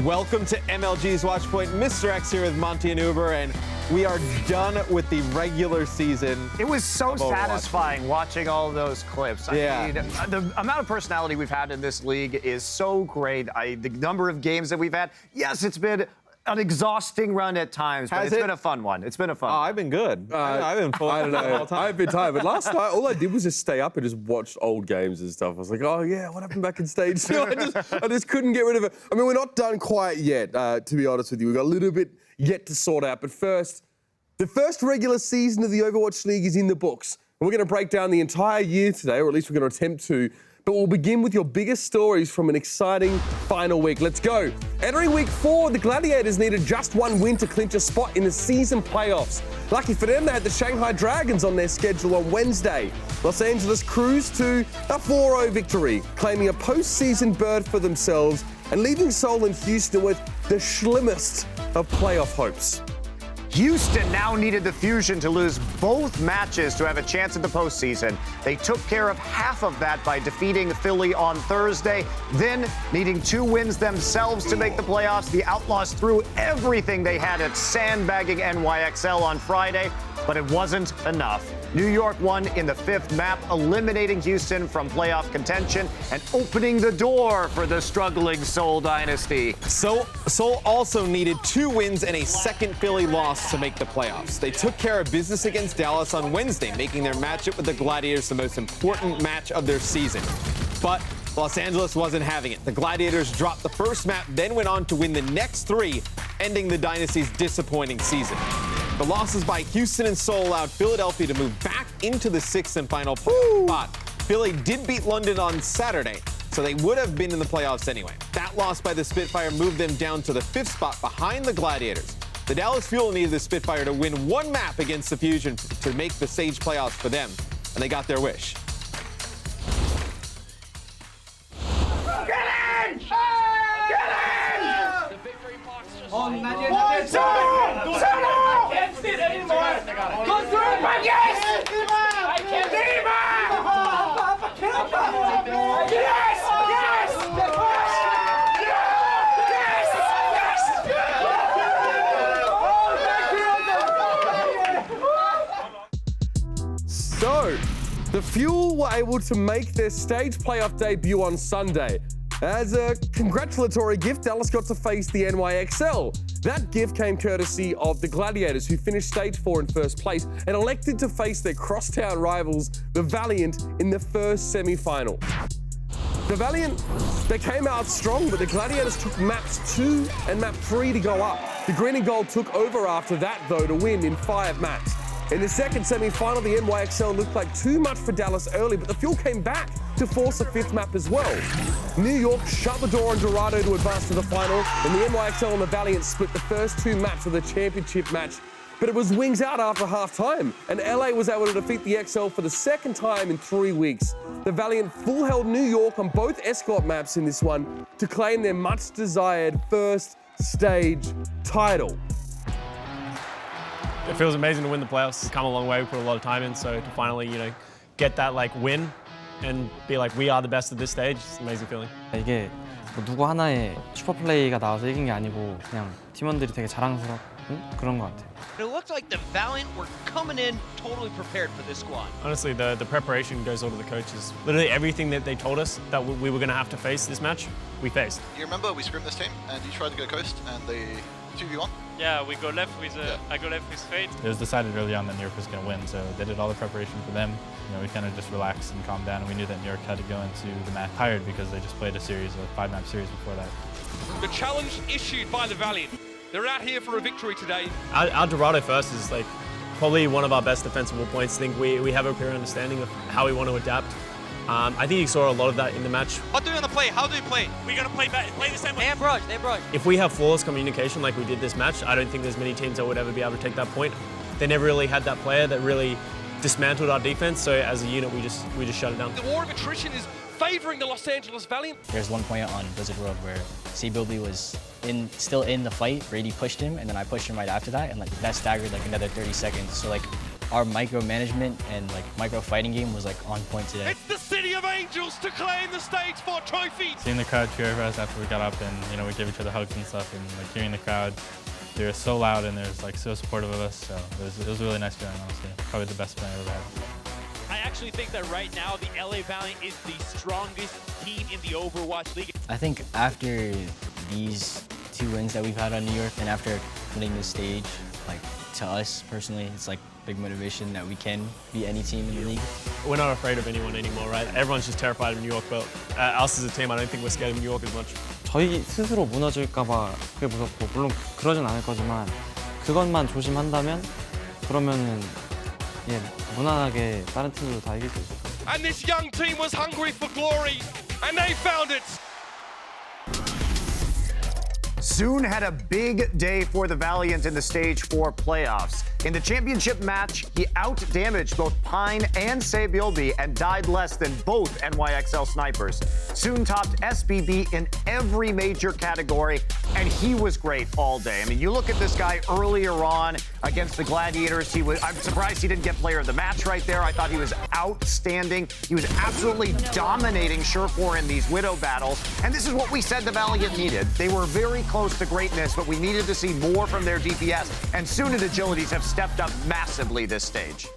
Welcome to MLG's Watchpoint. Mr. X here with Monty and Uber, and we are done with the regular season. It was so satisfying watching all those clips. I mean, the amount of personality we've had in this league is so great. The number of games that we've had, yes, it's been an exhausting run at times, but it's been a fun one. It's been a fun one. I've been good. I've been full. I don't know. I've been tired, but last night all I did was just stay up and just watch old games and stuff. I was like, oh yeah, what happened back in stage 2? I just couldn't get rid of it. I mean, we're not done quite yet, to be honest with you. We've got a little bit yet to sort out. But first, the first regular season of the Overwatch League is in the books. And we're going to break down the entire year today, or at least we're going to attempt to. But we'll begin with your biggest stories from an exciting final week. Let's go. Entering week 4, the Gladiators needed just one win to clinch a spot in the season playoffs. Lucky for them, they had the Shanghai Dragons on their schedule on Wednesday. Los Angeles cruised to a 4-0 victory, claiming a postseason berth for themselves and leaving Seoul and Houston with the slimmest of playoff hopes. Houston now needed the Fusion to lose both matches to have a chance at the postseason. They took care of half of that by defeating Philly on Thursday. Then, needing 2 wins themselves to make the playoffs, the Outlaws threw everything they had at sandbagging NYXL on Friday, but it wasn't enough. New York won in the 5th map, eliminating Houston from playoff contention and opening the door for the struggling Seoul Dynasty. Seoul also needed 2 wins and a second Philly loss to make the playoffs. They took care of business against Dallas on Wednesday, making their matchup with the Gladiators the most important match of their season. But Los Angeles wasn't having it. The Gladiators dropped the first map, then went on to win the next 3, ending the Dynasty's disappointing season. The losses by Houston and Seoul allowed Philadelphia to move back into the 6th and final playoff spot. Philly did beat London on Saturday, so they would have been in the playoffs anyway. That loss by the Spitfire moved them down to the 5th spot behind the Gladiators. The Dallas Fuel needed the Spitfire to win 1 map against the Fusion to make the stage playoffs for them, and they got their wish. So, the Fuel were able to make their stage playoff debut on Sunday. As a congratulatory gift, Dallas got to face the NYXL. That gift came courtesy of the Gladiators, who finished stage 4 in first place and elected to face their crosstown rivals, the Valiant, in the first semi-final. The Valiant, they came out strong, but the Gladiators took maps 2 and map 3 to go up. The green and gold took over after that, though, to win in 5 maps. In the second semi-final, the NYXL looked like too much for Dallas early, but the Fuel came back to force a 5th map as well. New York shut the door on Dorado to advance to the final, and the NYXL and the Valiant split the first 2 maps of the championship match. But it was wings out after half-time, and LA was able to defeat the XL for the second time in 3 weeks. The Valiant full-held New York on both escort maps in this one to claim their much-desired first stage title. It feels amazing to win the playoffs. We've come a long way, we put a lot of time in, so to finally, get that win and be like, we are the best at this stage, it's an amazing feeling. 이게 뭐 누구 하나의 슈퍼플레이가 나와서 이긴 게 아니고 그냥 팀원들이 되게 자랑스럽고 그런 것 같아요. It looked like the Valiant were coming in totally prepared for this squad. Honestly, the preparation goes all to the coaches. Literally everything that they told us that we were going to have to face this match, we faced. You remember we scrimmed this team and you tried to go coast and they 2v1? Yeah, we go left with I go left with Fate. It was decided early on that New York was going to win, so they did all the preparation for them. We kind of just relaxed and calmed down, and we knew that New York had to go into the match tired because they just played a 5-map series before that. The challenge issued by the Valiant. They're out here for a victory today. Our Dorado first is probably one of our best defensible points. I think we have a clear understanding of how we want to adapt. I think you saw a lot of that in the match. What do you want to play? How do you play? We're going to play the same way. They brush. If we have flawless communication like we did this match, I don't think there's many teams that would ever be able to take that point. They never really had that player that really dismantled our defense, so as a unit we just shut it down. The war of attrition is favoring the Los Angeles Valiant. There's one point on Blizzard World where C-Bilby was still in the fight. Brady pushed him, and then I pushed him right after that, and that staggered another 30 seconds. So our micromanagement and micro fighting game was on point today. It's the city of Angels to claim the stage 4 trophy. Seeing the crowd cheer for us after we got up and, we gave each other hugs and stuff, and like hearing the crowd, they were so loud and they were like so supportive of us, so it was a really nice feeling, honestly. Probably the best feeling I've ever had. I actually think that right now the LA Valiant is the strongest team in the Overwatch League. I think after these 2 wins that we've had on New York and after winning this stage, like to us personally, it's like big motivation that we can beat any team in the league. We're not afraid of anyone anymore, right? Everyone's just terrified of New York, but us as a team, I don't think we're scared of New York as much. 저희 스스로 무너질까 봐 그게 무섭고, 물론 그러진 않을 거지만 그것만 조심한다면 그러면은 무난하게 다른 팀도 다 이길 수 있을 거예요. And this young team was hungry for glory, and they found it. Soon had a big day for the Valiant in the Stage 4 playoffs. In the championship match, he out-damaged both Pine and Sebilby and died less than both NYXL snipers. Soon topped SBB in every major category, and he was great all day. I mean, you look at this guy earlier on against the Gladiators. I'm surprised he didn't get player of the match right there. I thought he was outstanding. He was absolutely dominating Surefour in these Widow battles. And this is what we said the Valiant needed. They were very close to greatness, but we needed to see more from their DPS. And Soon and Agilities have stepped up massively this stage.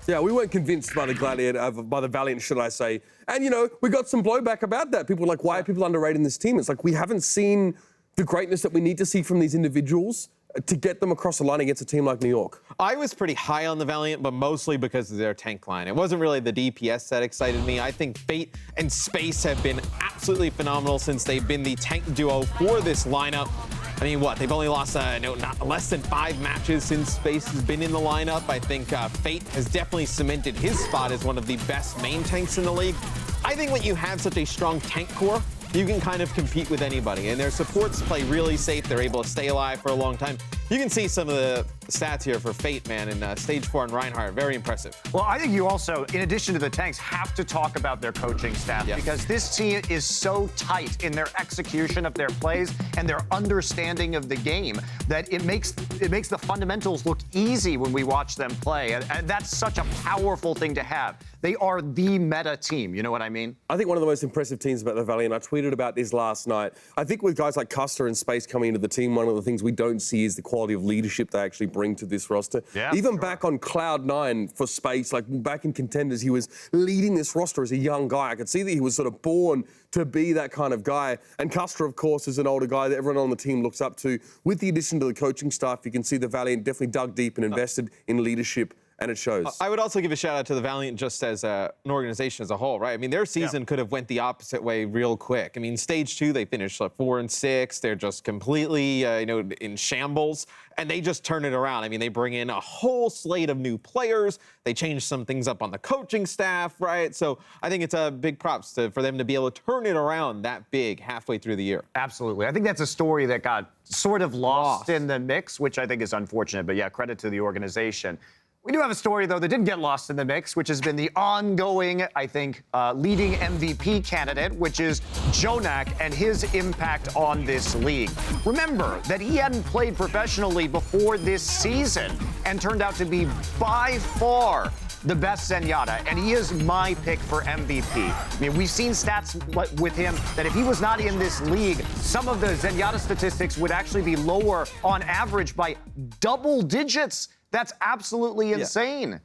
Yeah, we weren't convinced by the Valiant, should I say. And, we got some blowback about that. People were like, why are people underrating this team? It's like, we haven't seen the greatness that we need to see from these individuals to get them across the line against a team like New York. I was pretty high on the Valiant, but mostly because of their tank line. It wasn't really the DPS that excited me. I think Fate and Space have been absolutely phenomenal since they've been the tank duo for this lineup. I mean, they've only lost not less than 5 matches since Space has been in the lineup. I think Fate has definitely cemented his spot as one of the best main tanks in the league. I think when you have such a strong tank core, you can kind of compete with anybody, and their supports play really safe. They're able to stay alive for a long time. You can see some of the stats here for Fate, man, in Stage 4 and Reinhardt. Very impressive. Well, I think you also, in addition to the tanks, have to talk about their coaching staff because this team is so tight in their execution of their plays and their understanding of the game that it makes the fundamentals look easy when we watch them play, and that's such a powerful thing to have. They are the meta team, you know what I mean? I think one of the most impressive teams about the Valiant, I tweeted about this last night. I think with guys like Custer and Space coming into the team, one of the things we don't see is the quality of leadership they actually bring to this roster. Yeah, Even back on Cloud9 for Space, like back in Contenders, he was leading this roster as a young guy. I could see that he was sort of born to be that kind of guy. And Custer, of course, is an older guy that everyone on the team looks up to. With the addition to the coaching staff, you can see the Valiant definitely dug deep and invested in leadership, and it shows. I would also give a shout out to the Valiant just as an organization as a whole, right? I mean, their season could have went the opposite way real quick. I mean, Stage 2, they finished 4 and 6. They're just completely, in shambles, and they just turn it around. I mean, they bring in a whole slate of new players. They change some things up on the coaching staff, right? So I think it's a big props for them to be able to turn it around that big halfway through the year. Absolutely. I think that's a story that got sort of lost in the mix, which I think is unfortunate. But yeah, credit to the organization. We do have a story, though, that didn't get lost in the mix, which has been the ongoing, I think, leading MVP candidate, which is Jonak and his impact on this league. Remember that he hadn't played professionally before this season and turned out to be by far the best Zenyatta, and he is my pick for MVP. I mean, we've seen stats with him that if he was not in this league, some of the Zenyatta statistics would actually be lower on average by double digits. That's absolutely insane.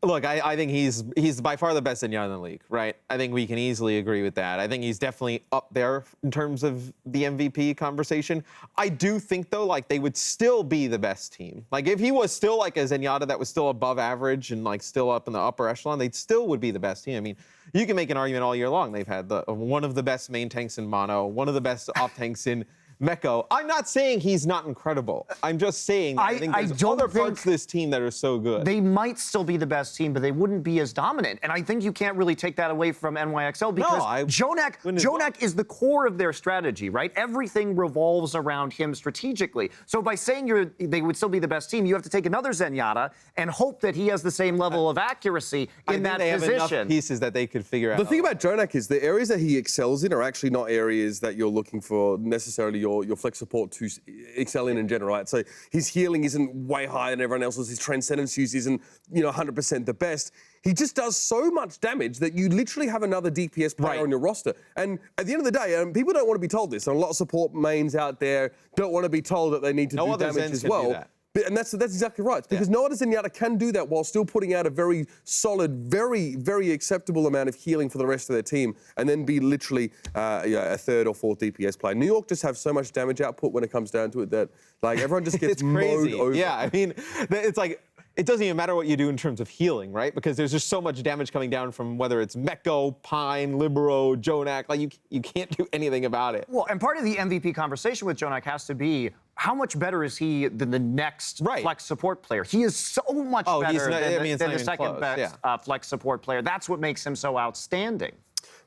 Look, I think he's by far the best Zenyatta in the league, right? I think we can easily agree with that. I think he's definitely up there in terms of the MVP conversation. I do think, though, they would still be the best team. If he was still a Zenyatta that was still above average and still up in the upper echelon, they still would be the best team. I mean, you can make an argument all year long. They've had one of the best main tanks in mono, one of the best off tanks in Mecco. I'm not saying he's not incredible. I'm just saying that I think there's other parts of this team that are so good. They might still be the best team, but they wouldn't be as dominant. And I think you can't really take that away from NYXL because Jonak is the core of their strategy, right? Everything revolves around him strategically. So by saying they would still be the best team, you have to take another Zenyatta and hope that he has the same level of accuracy in that position. They have enough pieces that they could figure out. The thing about Jonak is the areas that he excels in are actually not areas that you're looking for necessarily your flex support to excel in general, right? So his healing isn't way higher than everyone else's. His transcendence use isn't, 100% the best. he just does so much damage that you literally have another DPS player on your roster. And at the end of the day, people don't want to be told this, and a lot of support mains out there don't want to be told that they need to do damage as well. And that's exactly right. It's because no other Zenyatta can do that while still putting out a very solid, very, very acceptable amount of healing for the rest of their team, and then be literally a third or fourth DPS player. New York just have so much damage output when it comes down to it that like everyone just gets mowed over. Yeah, I mean, it's like, it doesn't even matter what you do in terms of healing, right? Because there's just so much damage coming down from whether it's Mekko, Pine, Libero, Jonak. Like, you can't do anything about it. Well, and part of the MVP conversation with Jonak has to be, how much better is he than the next flex support player? He is so much better than the second best flex support player. That's what makes him so outstanding.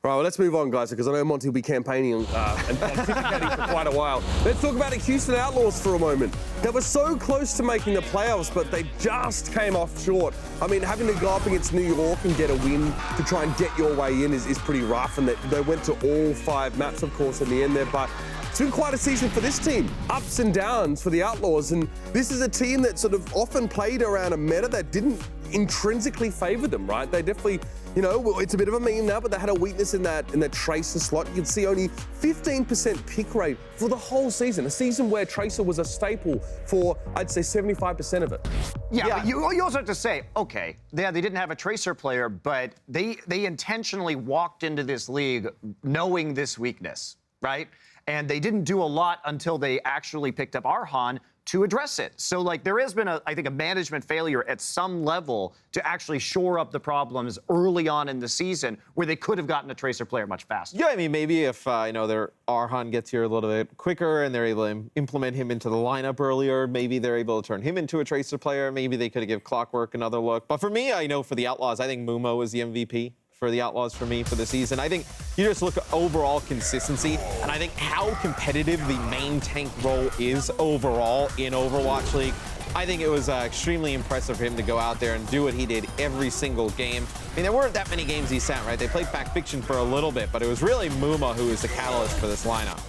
Right, well, let's move on, guys, because I know Monty will be campaigning and pontificating for quite a while. Let's talk about the Houston Outlaws for a moment. They were so close to making the playoffs, but they just came off short. I mean, having to go up against New York and get a win to try and get your way in is pretty rough, and they went to all 5 maps, of course, in the end there, but it's been quite a season for this team. Ups and downs for the Outlaws, and this is a team that sort of often played around a meta that didn't intrinsically favor them, right? They definitely, you know, it's a bit of a meme now, but they had a weakness in that Tracer slot. You can see only 15% pick rate for the whole season, a season where Tracer was a staple for, I'd say, 75% of it. Yeah. But you also have to say, okay, they didn't have a Tracer player, but they intentionally walked into this league knowing this weakness, right? And they didn't do a lot until they actually picked up Arhan to address it. So, like, there has been, I think, a management failure at some level to actually shore up the problems early on in the season where they could have gotten a Tracer player much faster. Yeah, I mean, maybe if, their Arhan gets here a little bit quicker and they're able to implement him into the lineup earlier, maybe they're able to turn him into a Tracer player. Maybe they could have given Clockwork another look. But for me, I know for the Outlaws, I think Mumo is the MVP for the Outlaws for me for the season. I think you just look at overall consistency, and I think how competitive the main tank role is overall in Overwatch League. I think it was extremely impressive for him to go out there and do what he did every single game. I mean, there weren't that many games he sat, right? They played Fact Fiction for a little bit, but it was really Muma who was the catalyst for this lineup.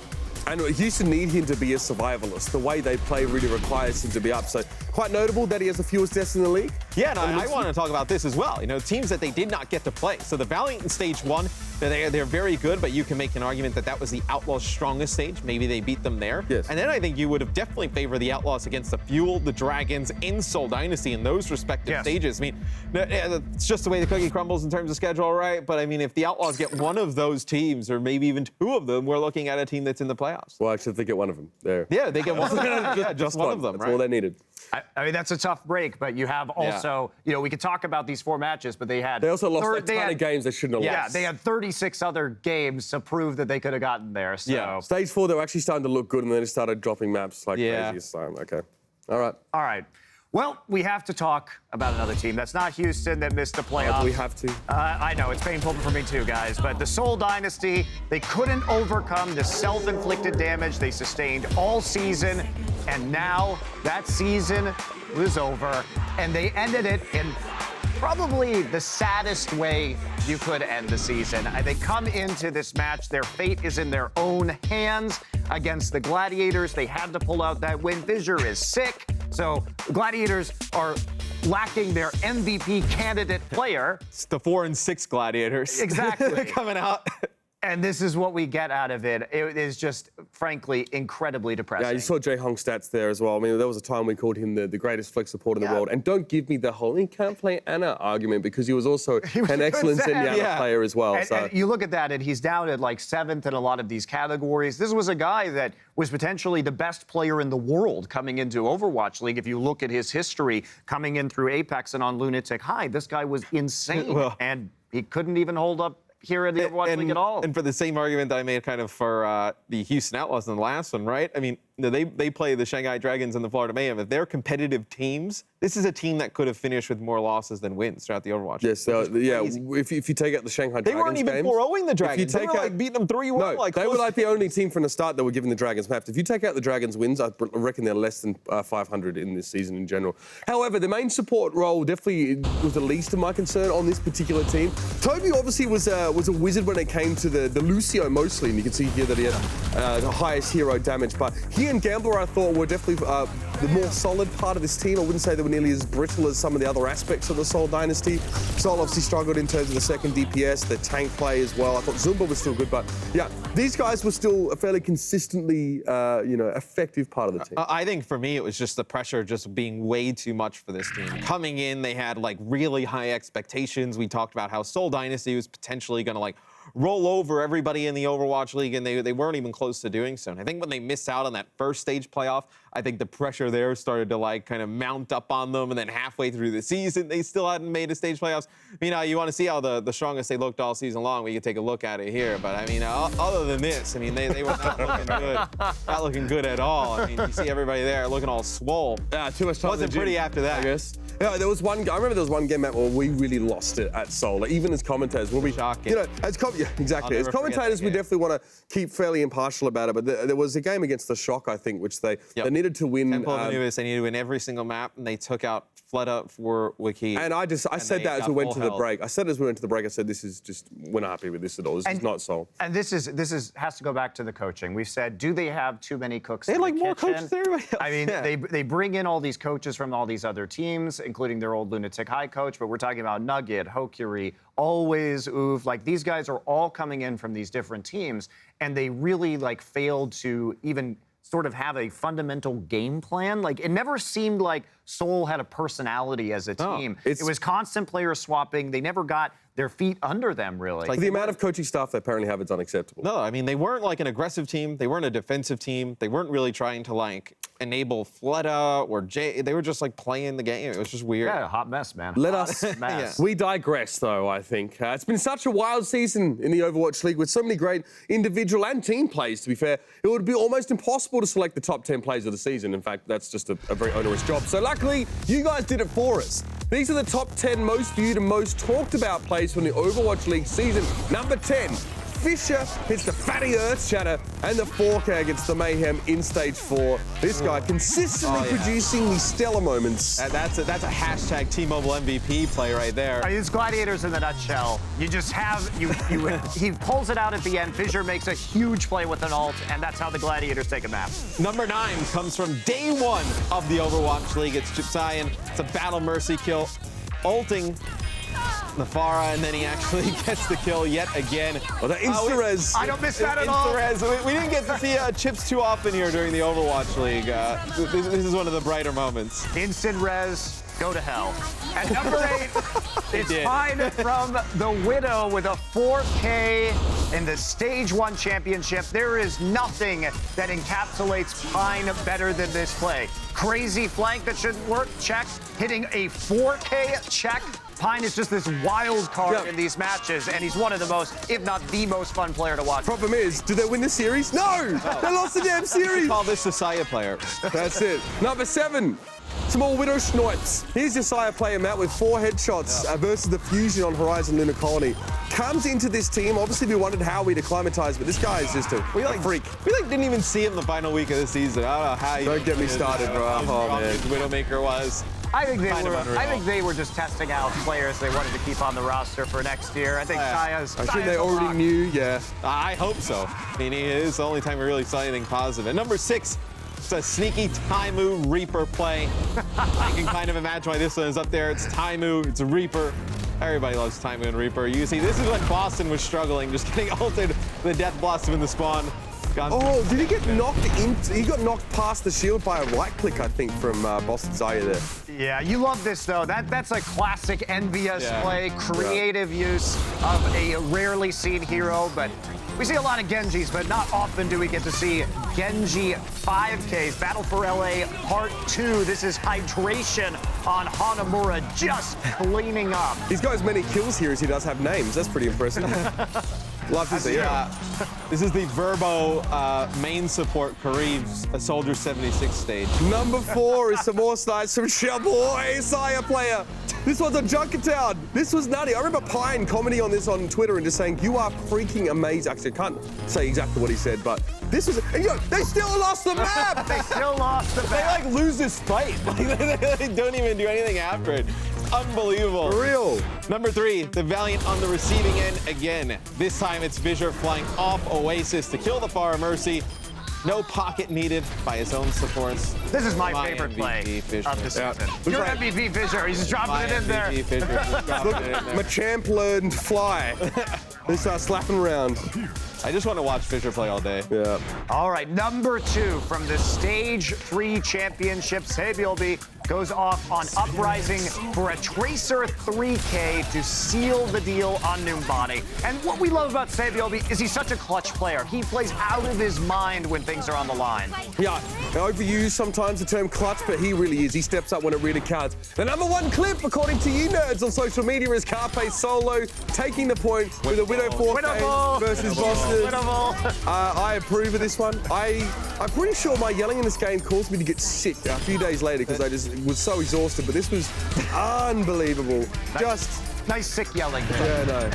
And Houston need him to be a survivalist. The way they play really requires him to be up. So quite notable that he has the fewest deaths in the league. Yeah, and I want to talk about this as well. You know, teams that they did not get to play. So the Valiant in stage 1, they're very good, but you can make an argument that that was the Outlaws' strongest stage. Maybe they beat them there. Yes. And then I think you would have definitely favored the Outlaws against the Fuel, the Dragons, in Seoul Dynasty in those respective stages. I mean, it's just the way the cookie crumbles in terms of schedule, right? But I mean, if the Outlaws get one of those teams, or maybe even 2 of them, we're looking at a team that's in the playoffs. Well, actually, if they get one of them, there. Yeah, they get one. just one of them, That's all they needed. I mean, that's a tough break, but you have also, we could talk about these 4 matches, but they also lost a ton of games they shouldn't have lost. Yeah, they had 36 other games to prove that they could have gotten there. So. Yeah, stage 4, they were actually starting to look good, and then it started dropping maps like crazy. So, okay. All right. Well, we have to talk about another team. That's not Houston that missed the playoffs. We have to. I know, it's painful for me too, guys. But the Seoul Dynasty, they couldn't overcome the self-inflicted damage they sustained all season. And now that season was over. And they ended it in probably the saddest way you could end the season. They come into this match, their fate is in their own hands against the Gladiators. They had to pull out that win. Fissure is sick. So Gladiators are lacking their MVP candidate player. It's the 4 and 6 Gladiators. Exactly. Coming out. And this is what we get out of it. It is just, frankly, incredibly depressing. Yeah, you saw Jae Hong's stats there as well. I mean, there was a time we called him the greatest flex supporter in the world. And don't give me the whole he can't play Ana argument, because he was also an excellent Zenyatta player as well. And you look at that, and he's down at like 7th in a lot of these categories. This was a guy that was potentially the best player in the world coming into Overwatch League. If you look at his history coming in through Apex and on Lunatic High, this guy was insane. And he couldn't even hold up here in the Overwatch League at all. And for the same argument that I made kind of for the Houston Outlaws in the last one, right? I mean, they play the Shanghai Dragons and the Florida Mayhem. If they're competitive teams, this is a team that could have finished with more losses than wins throughout the Overwatch. Yes, if you take out the Shanghai Dragons, they weren't even 4-0ing the Dragons. They were beating them 3-1. No, they were like the only team from the start that were giving the Dragons maps. If you take out the Dragons wins, I reckon they're less than 500 in this season in general. However, the main support role definitely was the least of my concern on this particular team. Toby obviously was a wizard when it came to the Lucio mostly, and you can see here that he had the highest hero damage, but he Me and Gambler, I thought, were definitely the more solid part of this team. I wouldn't say they were nearly as brittle as some of the other aspects of the Seoul Dynasty. Seoul obviously struggled in terms of the second DPS, the tank play as well. I thought Zumba was still good, but yeah, these guys were still a fairly consistently, effective part of the team. I think for me, it was just the pressure just being way too much for this team. Coming in, they had like really high expectations. We talked about how Seoul Dynasty was potentially going to like roll over everybody in the Overwatch League, and they weren't even close to doing so. And I think when they missed out on that first stage playoff, I think the pressure there started to like kind of mount up on them, and then halfway through the season, they still hadn't made a stage playoffs. You know, you want to see how the strongest they looked all season long, we could take a look at it here. But I mean, other than this, I mean, they were not looking good, not looking good at all. I mean, you see everybody there looking all swole. Yeah, too much time. Wasn't pretty after that, I guess. Yeah, there was one. I remember there was one game where we really lost it at Seoul. Like, even as commentators, we'll be shocking. You know, exactly. As commentators, we definitely want to keep fairly impartial about it. But there was a game against the Shock, I think, which they needed to win. Temple of Anubis, they needed to win every single map, and they took out Fleta for Wiki. And I said that as we went to the break. I said this is just, we're not happy with this at all. This is not Seoul. And this has to go back to the coaching. We've said, do they have too many cooks? They had in like the more kitchen? coaches than everybody else. I mean, they bring in all these coaches from all these other teams, including their old Lunatic High coach, but we're talking about Nugget, Hokuri, Always, Oof. Like, these guys are all coming in from these different teams, and they really like failed to even sort of have a fundamental game plan. Like, it never seemed like Seoul had a personality as a team. It was constant player swapping. They never got their feet under them, really. Like, the amount of coaching staff they apparently have is unacceptable. No, I mean, they weren't like an aggressive team. They weren't a defensive team. They weren't really trying to like enable Fleta or Jay. They were just like playing the game. It was just weird. Yeah, hot mess, man. Let us. We digress, though, I think. It's been such a wild season in the Overwatch League with so many great individual and team plays, to be fair. It would be almost impossible to select the top 10 plays of the season. In fact, that's just a very onerous job. So luckily, you guys did it for us. These are the top 10 most viewed and most talked about plays from the Overwatch League season. Number 10. Fisher hits the fatty Earth Shatter, and the 4K against the Mayhem in Stage 4. This guy consistently producing these stellar moments. That's a hashtag T-Mobile MVP play right there. It's Gladiators in the nutshell. You just have, he pulls it out at the end. Fisher makes a huge play with an ult, and that's how the Gladiators take a map. Number 9 comes from day 1 of the Overwatch League. It's Chipsayan. It's a Battle Mercy kill. Ulting Nafara, and then he actually gets the kill yet again. Oh, the insta-res. I don't miss that at all. We didn't get to see Chips too often here during the Overwatch League. This is one of the brighter moments. Instant res, go to hell. At number 8, it's Pine from the Widow with a 4K in the Stage 1 championship. There is nothing that encapsulates Pine better than this play. Crazy flank that shouldn't work, check. Hitting a 4K, check. Pine is just this wild card in these matches, and he's one of the most, if not the most fun player to watch. Problem is, did they win the series? No! They lost the damn series! We call this the Saya player. That's it. Number 7. Small Widow Schnoips. Here's your Sire player, Matt, with 4 headshots versus the Fusion on Horizon Lunar Colony. Comes into this team. Obviously, we wondered how we'd acclimatise, but this guy is just a freak. We didn't even see him the final week of the season. I don't know how you... Don't get me started, bro. Oh, man. Widowmaker was. I think they were just testing out players they wanted to keep on the roster for next year. I think Saya's... I think they already knew, I hope so. I mean, it is the only time we really saw anything positive. And number 6, it's a sneaky Taimu Reaper play. I can kind of imagine why this one is up there. It's Taimu, it's a Reaper. Everybody loves Taimu and Reaper. You see, this is when Boston was struggling, just getting ulted the Death Blossom in the spawn. Oh, did he get knocked into... He got knocked past the shield by a right click, I think, from Boston Zaya there. Yeah, you love this, though. That's a classic envious play, creative use of a rarely seen hero, but we see a lot of Genjis, but not often do we get to see Genji 5Ks. Battle for LA Part 2. This is Hydration on Hanamura, just cleaning up. He's got as many kills here as he does have names. That's pretty impressive. Love to see it. This is the Verbo main support, Kariv's a Soldier 76 stage. Number 4 is some more snipes from Shaboy, Saya player. This one's on Junkertown. This was nutty. I remember Pine commenting on this on Twitter and just saying, you are freaking amazing. Actually, I can't say exactly what he said, but this was... And they still lost the map! They still lost the map. They, like, lose this fight. They don't even do anything after it. Unbelievable. For real. Number 3, the Valiant on the receiving end again. This time it's Visor flying off Oasis to kill the Far Mercy. No pocket needed by his own supports. This is my favorite play of the season. Your MVP Fisher, he's just dropping it in there. My champ learned fly. They start slapping around. I just want to watch Fisher play all day. Yeah. All right, number 2 from the Stage 3 Championship, Sabiolby goes off on Uprising for a Tracer 3K to seal the deal on Numbani. And what we love about Sabiolby is he's such a clutch player. He plays out of his mind when things are on the line. Yeah, I overuse sometimes the term clutch, but he really is. He steps up when it really counts. The number 1 clip, according to you nerds on social media, is Carpe Solo taking the point with a Widow 4K versus Boston. I approve of this one. I'm pretty sure my yelling in this game caused me to get sick a few days later because I just was so exhausted, but this was unbelievable. Nice sick yelling. Yeah,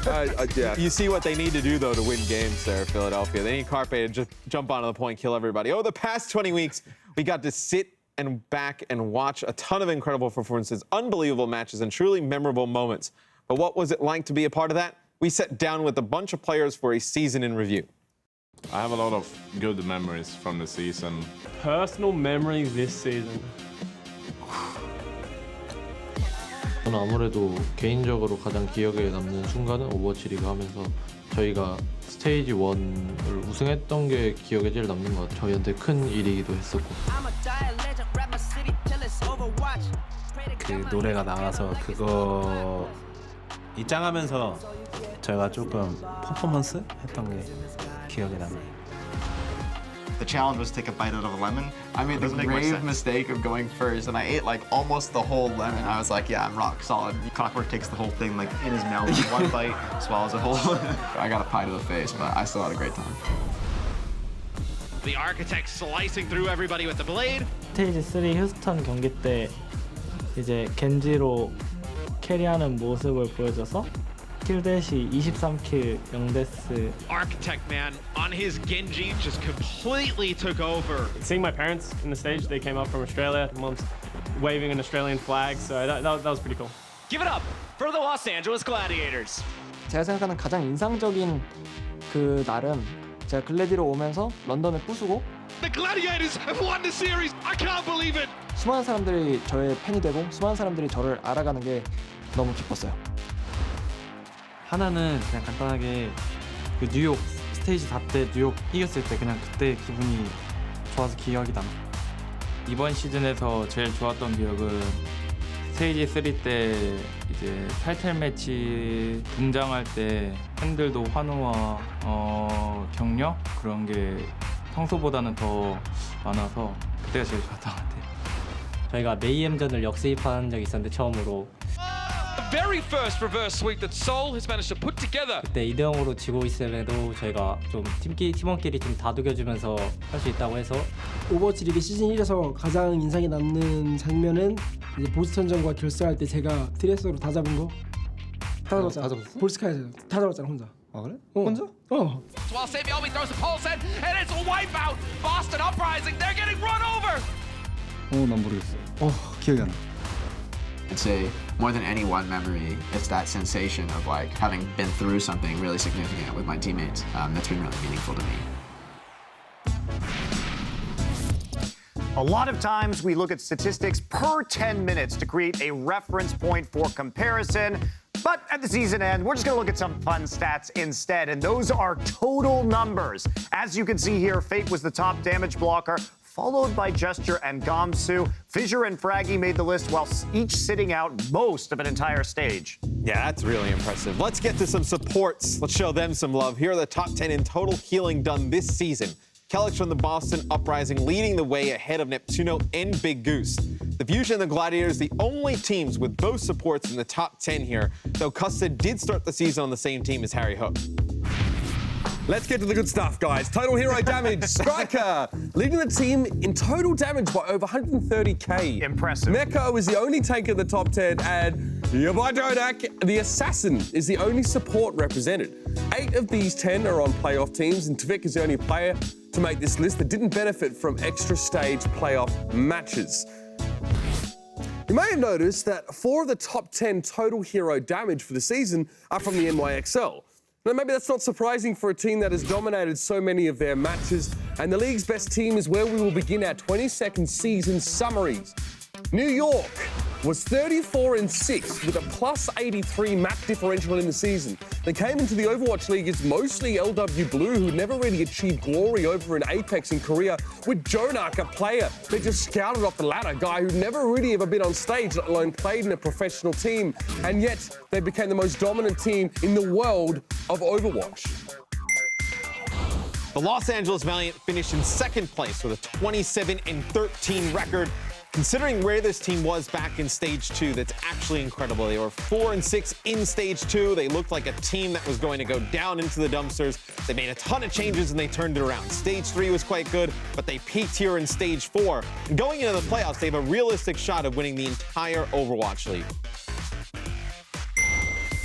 no. Yeah. You see what they need to do, though, to win games there, Philadelphia. They need Carpe to just jump onto the point, kill everybody. Over the past 20 weeks, we got to sit and back and watch a ton of incredible performances, unbelievable matches, and truly memorable moments. But what was it like to be a part of that? We sat down with a bunch of players for a season in review. I have a lot of good memories from the season. Personal memories this season. 저는 아무래도 개인적으로 가장 기억에 남는 순간은 오버워치 리그 하면서 저희가 스테이지 1을 우승했던 게 기억에 제일 남는 것 같아요. 저희한테 큰 일이기도 했었고. 그 노래가 나와서 그거 입장하면서 저희가 조금 퍼포먼스 했던 게 기억에 남아요. The challenge was to take a bite out of a lemon. I made the grave mistake of going first, and I ate like almost the whole lemon. I was like, yeah, I'm rock solid. Clockwork takes the whole thing like in his mouth, one bite, swallows it whole. I got a pie to the face, but I still had a great time. The Architect slicing through everybody with the blade. 스테이지 3 휴스턴 경기 때 이제 겐지로 캐리하는 모습을 보여줘서 킬댓이 23킬 0데스. Architect, man, on his Genji just completely took over. Seeing my parents in the stage, they came up from Australia. Mom's waving an Australian flag, so that was pretty cool. Give it up for the Los Angeles Gladiators. 제가 생각하는 가장 인상적인 그 날은 제가 글래디로 오면서 런던을 부수고 The Gladiators have won the series. I can't believe it. 수많은 사람들이 저의 팬이 되고 수많은 사람들이 저를 알아가는 게 너무 기뻤어요. 하나는 그냥 간단하게 그 뉴욕 스테이지 4 때 뉴욕 이겼을 때 그냥 그때 기분이 좋아서 기억이 남아. 이번 시즌에서 제일 좋았던 기억은 스테이지 3 때 이제 타이틀 매치 등장할 때 팬들도 환호와 격려 그런 게 평소보다는 더 많아서 그때가 제일 좋았던 것 같아요. 저희가 메이엠전을 역수입한 적이 있었는데 처음으로 The very first reverse sweep that Seoul has managed to put together. 그때 2대0으로 지고 있음에도 저희가 좀 팀원끼리 좀 다독여주면서 할 수 있다고 해서 오버워치 리그 시즌 1에서 가장 인상이 남는 장면은 이제 보스턴전과 결승할 때 제가 트레이서로 다 잡은 거. 다 잡았잖아. 다 잡았어? 볼스카에서 다 잡았잖아 혼자. 아 그래? 혼자? 어. While Sabiolby throws the pulse in, and it's a wipeout. Boston Uprising, they're getting run over. 난 모르겠어. 기억이 안 나. I'd say more than any one memory, it's that sensation of like having been through something really significant with my teammates. That's been really meaningful to me. A lot of times we look at statistics per 10 minutes to create a reference point for comparison. But at the season end, we're just going to look at some fun stats instead, and those are total numbers. As you can see here, Fate was the top damage blocker, followed by Gesture and Gamsu. Fissure and Fraggy made the list while each sitting out most of an entire stage. Yeah, that's really impressive. Let's get to some supports. Let's show them some love. Here are the top 10 in total healing done this season. Kellex from the Boston Uprising leading the way ahead of Neptuno and Big Goose. The Fusion and the Gladiators, the only teams with both supports in the top 10 here, though Custa did start the season on the same team as Harry Hook. Let's get to the good stuff, guys. Total hero damage. Striker leading the team in total damage by over 130k. Impressive. Meko is the only tank in the top 10, and Yabai Dodak, the assassin, is the only support represented. 8 of these 10 are on playoff teams, and Tvik is the only player to make this list that didn't benefit from extra stage playoff matches. You may have noticed that 4 of the top 10 total hero damage for the season are from the NYXL. Now, maybe that's not surprising for a team that has dominated so many of their matches, and the league's best team is where we will begin our 22nd season summaries. New York was 34-6 with a plus 83 map differential in the season. They came into the Overwatch League as mostly LW Blue, who never really achieved glory over in Apex in Korea, with Jonak, a player they just scouted off the ladder, guy who'd never really ever been on stage, let alone played in a professional team, and yet they became the most dominant team in the world of Overwatch. The Los Angeles Valiant finished in second place with a 27-13 record. Considering where this team was back in Stage 2, that's actually incredible. They were 4-6 in Stage 2. They looked like a team that was going to go down into the dumpsters. They made a ton of changes and they turned it around. Stage 3 was quite good, but they peaked here in Stage 4. And going into the playoffs, they have a realistic shot of winning the entire Overwatch League.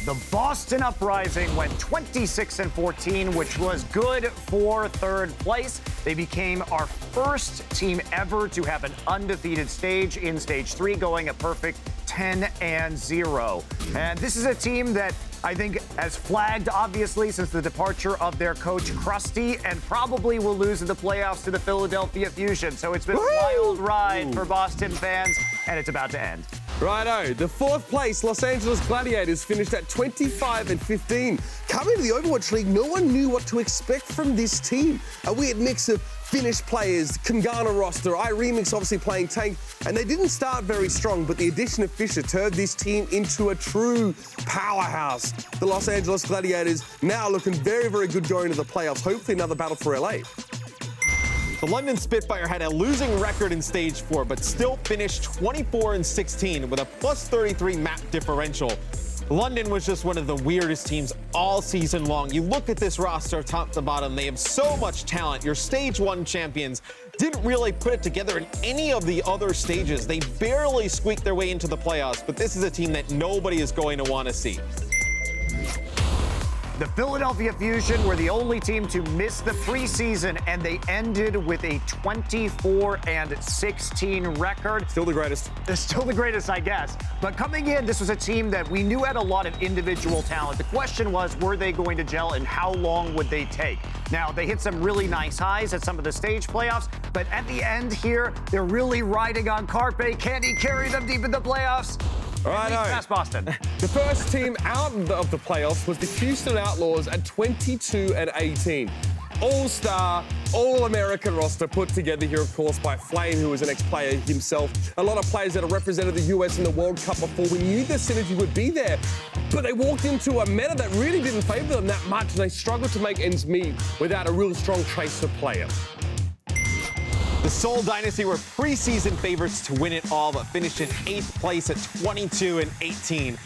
The Boston Uprising went 26-14, which was good for third place. They became our first team ever to have an undefeated stage in Stage 3, going a perfect 10-0. And this is a team that I think has flagged, obviously, since the departure of their coach, Krusty, and probably will lose in the playoffs to the Philadelphia Fusion. So it's been a wild ride for Boston fans, and it's about to end. Righto, the fourth place Los Angeles Gladiators finished at 25-15. Coming to the Overwatch League, no one knew what to expect from this team. A weird mix of Finnish players, Kangana roster, iRemix obviously playing tank, and they didn't start very strong, but the addition of Fisher turned this team into a true powerhouse. The Los Angeles Gladiators now looking very, very good going to the playoffs. Hopefully another battle for LA. The London Spitfire had a losing record in Stage 4, but still finished 24-16 with a plus 33 map differential. London was just one of the weirdest teams all season long. You look at this roster top to bottom, they have so much talent. Your Stage 1 champions didn't really put it together in any of the other stages. They barely squeaked their way into the playoffs, but this is a team that nobody is going to want to see. The Philadelphia Fusion were the only team to miss the preseason, and they ended with a 24-16 record. Still the greatest. They're still the greatest, I guess. But coming in, this was a team that we knew had a lot of individual talent. The question was, were they going to gel, and how long would they take? Now, they hit some really nice highs at some of the stage playoffs, but at the end here, they're really riding on Carpe. Can he carry them deep in the playoffs? Past Boston. The first team out of the playoffs was the Houston Outlaws at 22-18. All-star, all-American roster put together here, of course, by Flame, who was an ex-player himself. A lot of players that have represented the US in the World Cup before. We knew the synergy would be there, but they walked into a meta that really didn't favor them that much, and they struggled to make ends meet without a real strong tracer player. The Seoul Dynasty were preseason favorites to win it all, but finished in 8th place at 22-18.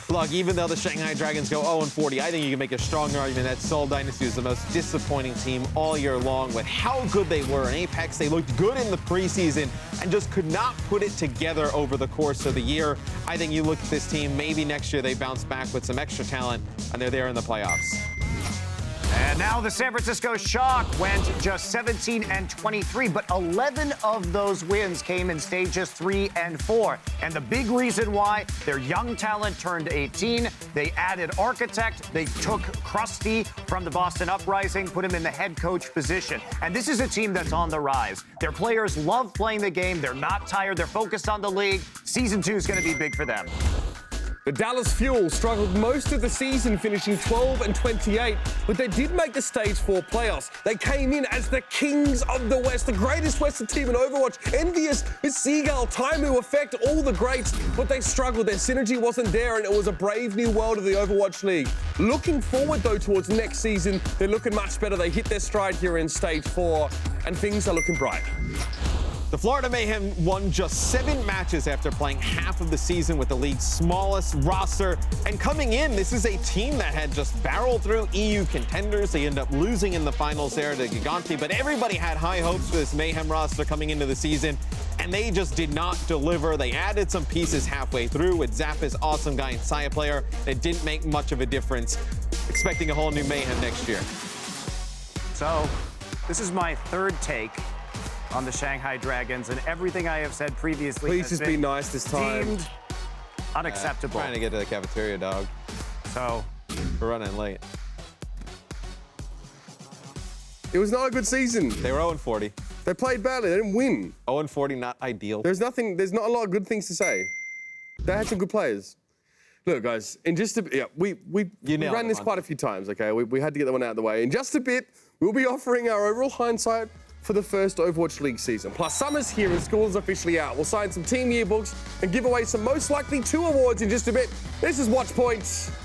Look, even though the Shanghai Dragons go 0-40, I think you can make a stronger argument that Seoul Dynasty was the most disappointing team all year long with how good they were in Apex. They looked good in the preseason and just could not put it together over the course of the year. I think you look at this team, maybe next year they bounce back with some extra talent and they're there in the playoffs. And now the San Francisco Shock went just 17-23, but 11 of those wins came in stages 3 and 4. And the big reason why, their young talent turned 18. They added Architect. They took Krusty from the Boston Uprising, put him in the head coach position. And this is a team that's on the rise. Their players love playing the game. They're not tired. They're focused on the league. Season 2 is going to be big for them. The Dallas Fuel struggled most of the season, finishing 12-28, but they did make the Stage 4 playoffs. They came in as the kings of the West, the greatest Western team in Overwatch, envious with Seagull, Taimu, Effect, all the greats, but they struggled. Their synergy wasn't there, and it was a brave new world of the Overwatch League. Looking forward, though, towards next season, they're looking much better. They hit their stride here in Stage 4, and things are looking bright. The Florida Mayhem won just 7 matches after playing half of the season with the league's smallest roster. And coming in, this is a team that had just barreled through EU contenders. They ended up losing in the finals there to Gigante, but everybody had high hopes for this Mayhem roster coming into the season, and they just did not deliver. They added some pieces halfway through with Zappa's awesome guy and Saya player. It didn't make much of a difference. Expecting a whole new Mayhem next year. So, this is my third take on the Shanghai Dragons, and everything I have said previously Please just be nice this time. Deemed unacceptable. Trying to get to the cafeteria, dog. So, we're running late. It was not a good season. They were 0-40. They played badly. They didn't win. 0-40, not ideal. There's not a lot of good things to say. They had some good players. Look, guys, in just a bit, we ran this quite a few times, okay? We had to get that one out of the way. In just a bit, we'll be offering our overall hindsight for the first Overwatch League season. Plus, summer's here and school's officially out. We'll sign some team yearbooks and give away some most likely 2 awards in just a bit. This is Watchpoint.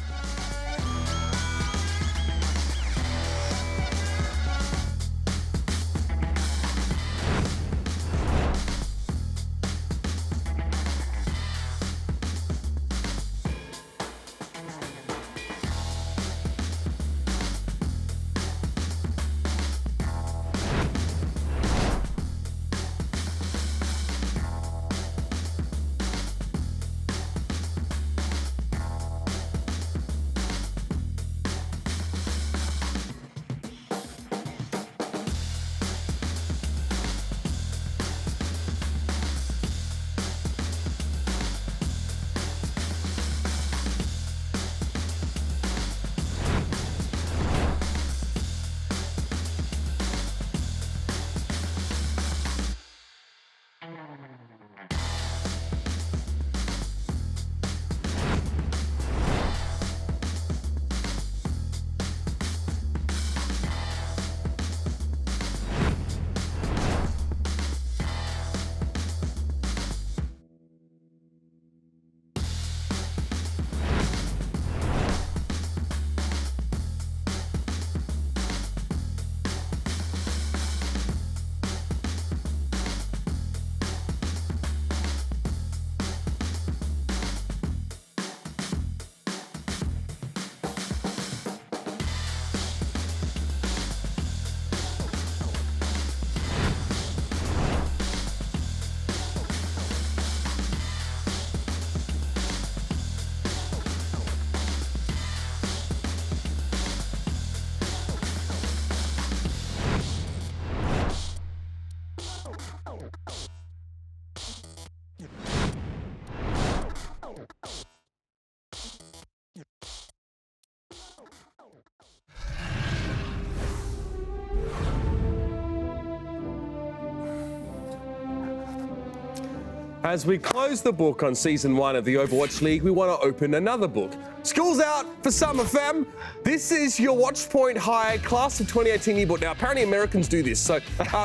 As we close the book on Season 1 of the Overwatch League, we want to open another book. School's out for summer, fam. This is your Watchpoint High Class of 2018 yearbook. Now, apparently Americans do this. So,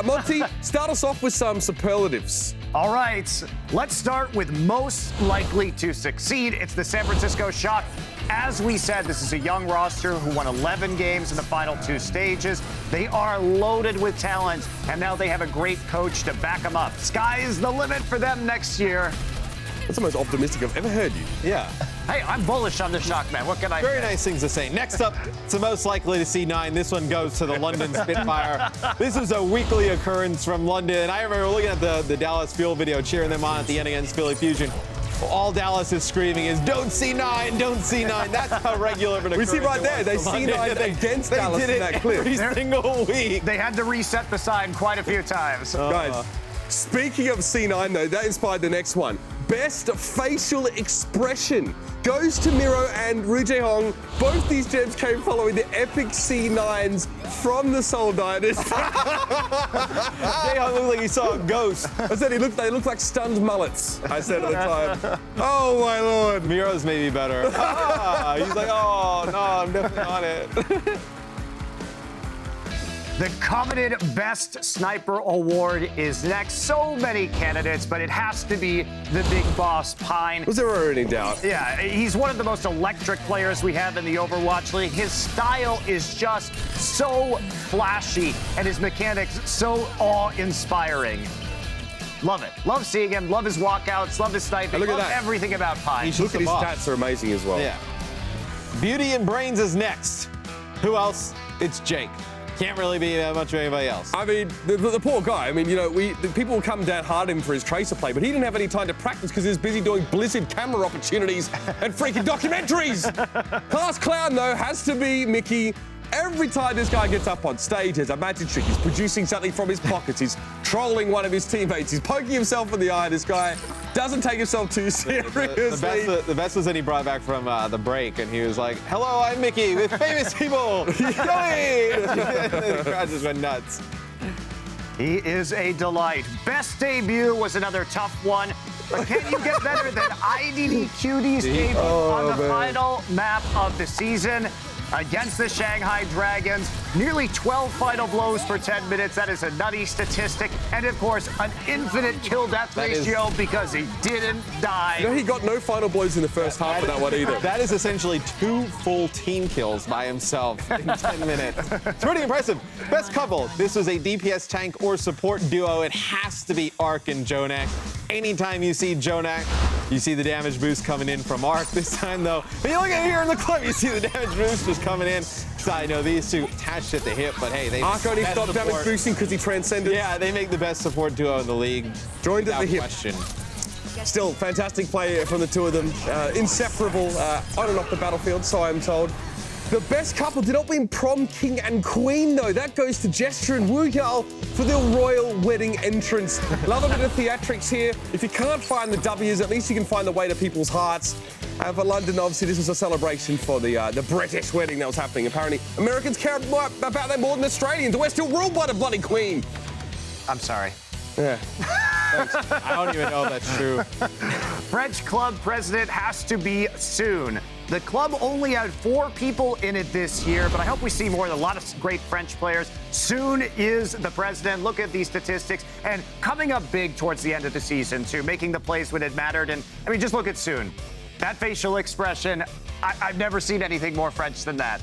Monty, start us off with some superlatives. All right, let's start with most likely to succeed. It's the San Francisco Shock. As we said, this is a young roster who won 11 games in the final 2 stages. They are loaded with talent, and now they have a great coach to back them up. Sky's the limit for them next year. That's the most optimistic I've ever heard you. Yeah. Hey, I'm bullish on the Shock, man. What can I Very say? nice things to say. Next up, it's the most likely to see 9. This one goes to the London Spitfire. This is a weekly occurrence from London. And I remember looking at the Dallas Fuel video, cheering them on at the end against Philly Fusion. All Dallas is screaming is, don't see 9, don't see 9. That's how regular of an occurrence. We see right there, they see 9 against Dallas in that clip. Every single week. They had to reset the sign quite a few times. Guys, speaking of C9 though, that inspired the next one. Best facial expression goes to Miro and Rujie Hong. Both these gems came following the epic C9s from the Seoul Dynasty. Jae Hong looked like he saw a ghost. I said they looked like stunned mullets, I said at the time. Oh my lord. Miro's maybe better. He's like, oh no, I'm definitely on it. The coveted Best Sniper Award is next. So many candidates, but it has to be the big boss, Pine. Was there ever any doubt? Yeah, he's one of the most electric players we have in the Overwatch League. His style is just so flashy, and his mechanics so awe-inspiring. Love it. Love seeing him. Love his walkouts. Love his sniping. Look at love that. everything about Pine. Look at his stats are amazing as well. Yeah. Beauty and Brains is next. Who else? It's Jake. Can't really be much of anybody else. I mean, the poor guy. I mean, you know, the people will come down hard on him for his tracer play, but he didn't have any time to practice because he was busy doing Blizzard camera opportunities and freaking documentaries. Class clown, though, has to be Mickey. Every time this guy gets up on stage, there's a magic trick. He's producing something from his pockets. He's trolling one of his teammates. He's poking himself in the eye. This guy Doesn't take himself too seriously. The best was when he brought back from the break, and he was like, "Hello, I'm Mickey with famous people." Joey! And the crowd just went nuts. He is a delight. Best debut was another tough one. But can you get better than IDDQD's debut on the final map of the season against the Shanghai Dragons? Nearly 12 final blows for 10 minutes. That is a nutty statistic. And, of course, an infinite kill-death ratio because he didn't die. You know, he got no final blows in the first half of that one either. That is essentially 2 full team kills by himself in 10 minutes. It's pretty impressive. Best couple. This was a DPS tank or support duo. It has to be Ark and Jonak. Anytime you see Jonak, you see the damage boost coming in from Ark. This time, though, when you look at here in the clip, you see the damage boost just coming in. So I know these two attached at the hip, but hey, they Ark only stopped damage boosting because he transcended. Yeah, they make the best support duo in the league. Joined at the hip. Question. Still, fantastic play from the two of them. Inseparable on and off the battlefield, so I'm told. The best couple did not win Prom King and Queen, though. That goes to Gesture and Wu Yao for their royal wedding entrance. Love a bit of theatrics here. If you can't find the W's, at least you can find the way to people's hearts. And for London, obviously, this was a celebration for the British wedding that was happening. Apparently, Americans care about that more than Australians. We're still ruled by the bloody Queen. I'm sorry. Yeah. I don't even know if that's true. French club president has to be soon. The club only had 4 people in it this year, but I hope we see more. A lot of great French players. Soon is the president. Look at these statistics. And coming up big towards the end of the season, too, making the plays when it mattered. And, I mean, just look at Soon. That facial expression, I've never seen anything more French than that.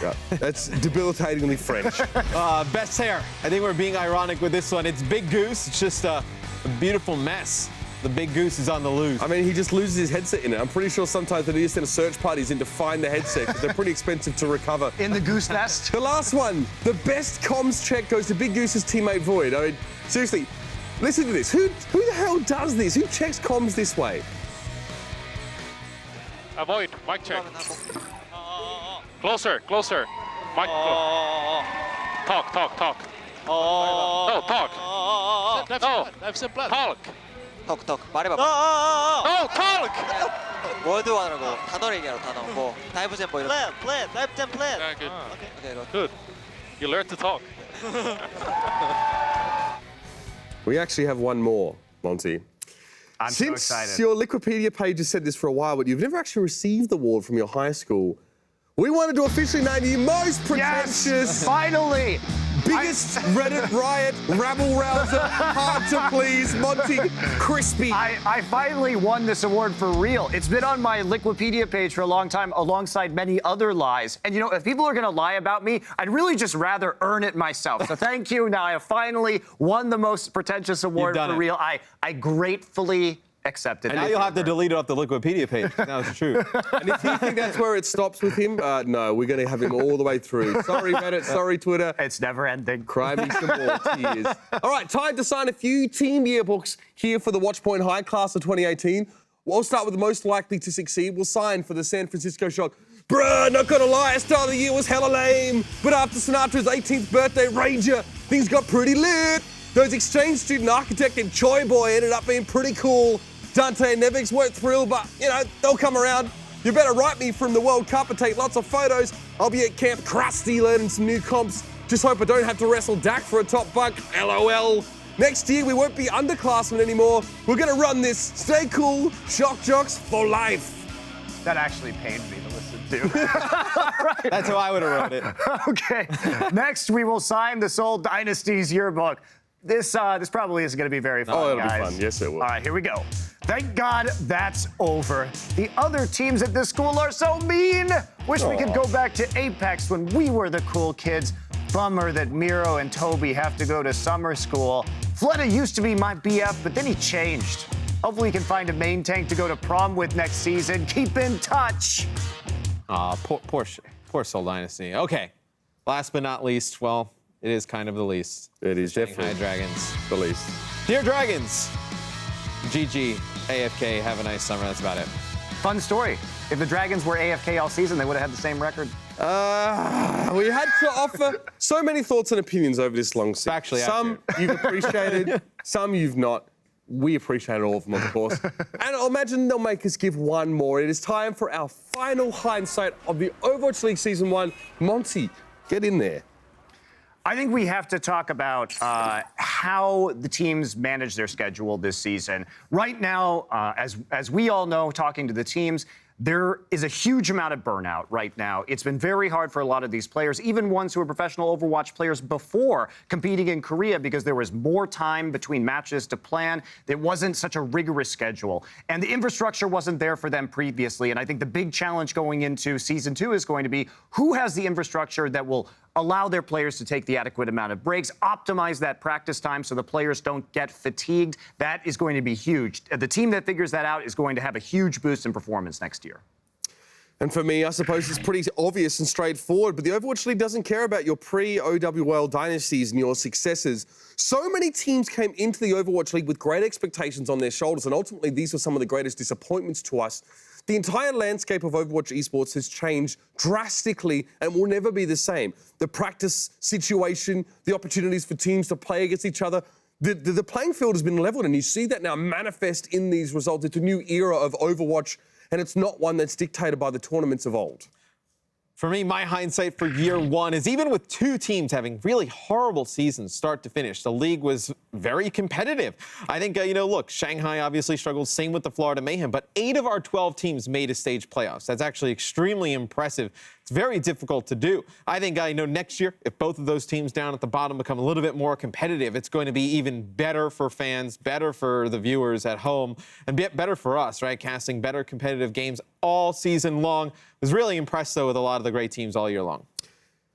Yeah, that's debilitatingly French. Best hair. I think we're being ironic with this one. It's Big Goose. It's just a beautiful mess. The Big Goose is on the loose. I mean, he just loses his headset in it. I'm pretty sure sometimes they need to send a search parties in to find the headset because they're pretty expensive to recover. In the goose nest? The last one, the best comms check goes to Big Goose's teammate Void. I mean, seriously, listen to this. Who the hell does this? Who checks comms this way? Avoid, mic check. Closer. Mic. Talk. No, talk. Talk. 말해봐. No, talk. 월드 하라고 단어를 얘기하라고 단어. 뭐 다이브젠 뭐 이런. Plan. 다이브젠 plan. Yeah, good. Okay. Good. You learned to talk. We actually have one more, Monty. I'm so excited. Since your Liquipedia page has said this for a while, but you've never actually received the award from your high school, we wanted to officially name you most pretentious. Yes, finally. Biggest Reddit riot, rabble-rouser, hard to please, Monty Crispy. I finally won this award for real. It's been on my Liquipedia page for a long time alongside many other lies. And, you know, if people are going to lie about me, I'd really just rather earn it myself. So thank you. Now I have finally won the most pretentious award for real. I gratefully accepted. And now you'll have to delete it off the Liquipedia page. Now it's true. And if you think that's where it stops with him, no, we're going to have him all the way through. Sorry, Reddit. Sorry, Twitter. It's never ending. Cry me some more tears. All right, time to sign a few team yearbooks here for the Watchpoint High Class of 2018. We'll start with the most likely to succeed. We'll sign for the San Francisco Shock. Bruh, not gonna lie, start of the year was hella lame. But after Sinatra's 18th birthday rager, things got pretty lit. Those exchange student architect and Choi boy ended up being pretty cool. Dante and Nevix weren't thrilled, but, you know, they'll come around. You better write me from the World Cup and take lots of photos. I'll be at Camp Krusty learning some new comps. Just hope I don't have to wrestle Dak for a top bunk. LOL. Next year, we won't be underclassmen anymore. We're gonna run this. Stay cool, shock jocks for life. That actually pained me to listen to. Right. That's how I would have wrote it. Okay. Next, we will sign the Seoul Dynasty's yearbook. This probably isn't going to be very fun, it'll guys. be fun. Yes, it will. All right, here we go. Thank God that's over. The other teams at this school are so mean. Wish we could go back to Apex when we were the cool kids. Bummer that Miro and Toby have to go to summer school. Fleta used to be my BF, but then he changed. Hopefully we can find a main tank to go to prom with next season. Keep in touch. Poor Seoul Dynasty. Okay. Last but not least, well, it is kind of the least. It is Shanghai Dragons. The least. Dear Dragons, GG, AFK, have a nice summer. That's about it. Fun story. If the Dragons were AFK all season, they would have had the same record. We had to offer so many thoughts and opinions over this long season. Actually, some you've appreciated, some you've not. We appreciate all of them, of course. And I imagine they'll make us give one more. It is time for our final hindsight of the Overwatch League Season 1. Monty, get in there. I think we have to talk about how the teams manage their schedule this season. Right now, as we all know, talking to the teams, there is a huge amount of burnout right now. It's been very hard for a lot of these players, even ones who were professional Overwatch players before competing in Korea, because there was more time between matches to plan. There wasn't such a rigorous schedule. And the infrastructure wasn't there for them previously. And I think the big challenge going into Season 2 is going to be who has the infrastructure that will allow their players to take the adequate amount of breaks, optimize that practice time so the players don't get fatigued. That is going to be huge. The team that figures that out is going to have a huge boost in performance next year. And for me, I suppose it's pretty obvious and straightforward, but the Overwatch League doesn't care about your pre-OWL dynasties and your successes. So many teams came into the Overwatch League with great expectations on their shoulders, and ultimately these were some of the greatest disappointments to us. The entire landscape of Overwatch esports has changed drastically and will never be the same. The practice situation, the opportunities for teams to play against each other, the playing field has been leveled, and you see that now manifest in these results. It's a new era of Overwatch, and it's not one that's dictated by the tournaments of old. For me, my hindsight for year one is even with two teams having really horrible seasons start to finish, the league was very competitive. I think, look, Shanghai obviously struggled, same with the Florida Mayhem, but 8 of our 12 teams made a stage playoffs. That's actually extremely impressive. It's very difficult to do. I think, next year, if both of those teams down at the bottom become a little bit more competitive, it's going to be even better for fans, better for the viewers at home, and better for us, right? Casting better competitive games all season long. Was really impressed, though, with a lot of the great teams all year long.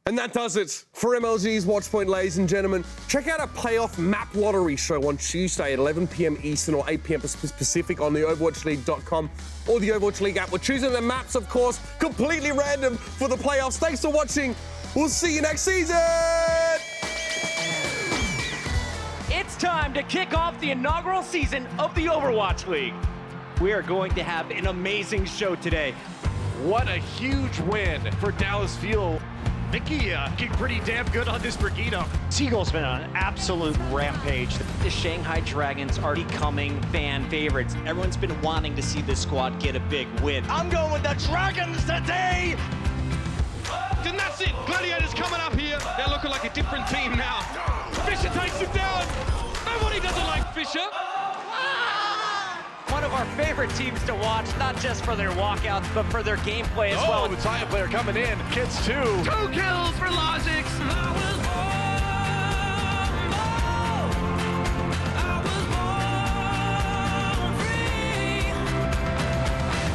And that does it for MLG's Watchpoint, ladies and gentlemen. Check out our playoff map lottery show on Tuesday at 11 p.m. Eastern or 8 p.m. Pacific on the OverwatchLeague.com or the Overwatch League app. We're choosing the maps, of course, completely random for the playoffs. Thanks for watching. We'll see you next season. It's time to kick off the inaugural season of the Overwatch League. We are going to have an amazing show today. What a huge win for Dallas Fuel. Mickey looking pretty damn good on this Brigido. Seagull's been on an absolute rampage. The Shanghai Dragons are becoming fan favorites. Everyone's been wanting to see this squad get a big win. I'm going with the Dragons today! And that's it. Gladiators coming up here. They're looking like a different team now. Fisher takes him down. Nobody doesn't like Fisher. One of our favorite teams to watch, not just for their walkouts, but for their gameplay as well. Oh, the Titan player coming in. Gets 2. 2 kills for Logix.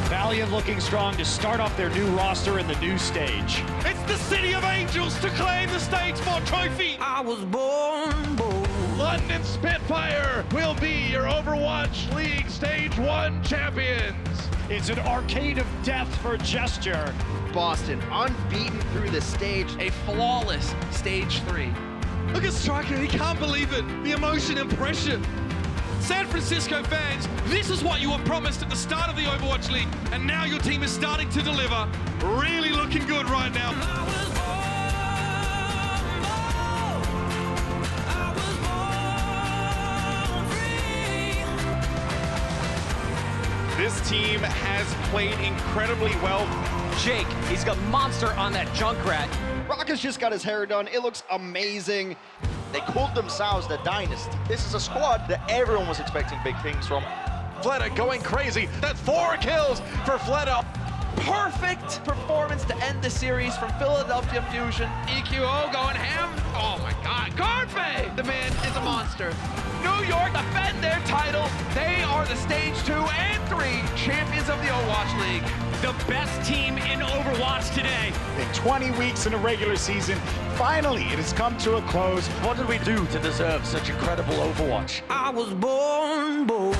Valiant looking strong to start off their new roster in the new stage. It's the City of Angels to claim the stage 4 trophy. I was born bold. London Spitfire will be your Overwatch League Stage 1 champions. It's an arcade of death for Gesture. Boston unbeaten through the stage, a flawless stage 3. Look at Striker, he can't believe it. The emotion and pressure. San Francisco fans, this is what you were promised at the start of the Overwatch League, and now your team is starting to deliver. Really looking good right now. This team has played incredibly well. Jake, he's got monster on that Junkrat. Rocket's just got his hair done. It looks amazing. They called themselves the Dynasty. This is a squad that everyone was expecting big things from. Fleta going crazy. That's 4 kills for Fleta. Perfect performance to end the series from Philadelphia Fusion. EQO going ham. Oh my God, Carpe! The man is a monster. New York defend their title. They are the stage 2 and 3 champions of the Overwatch League. The best team in Overwatch today. In 20 weeks in a regular season, finally it has come to a close. What did we do to deserve such incredible Overwatch? I was born bold.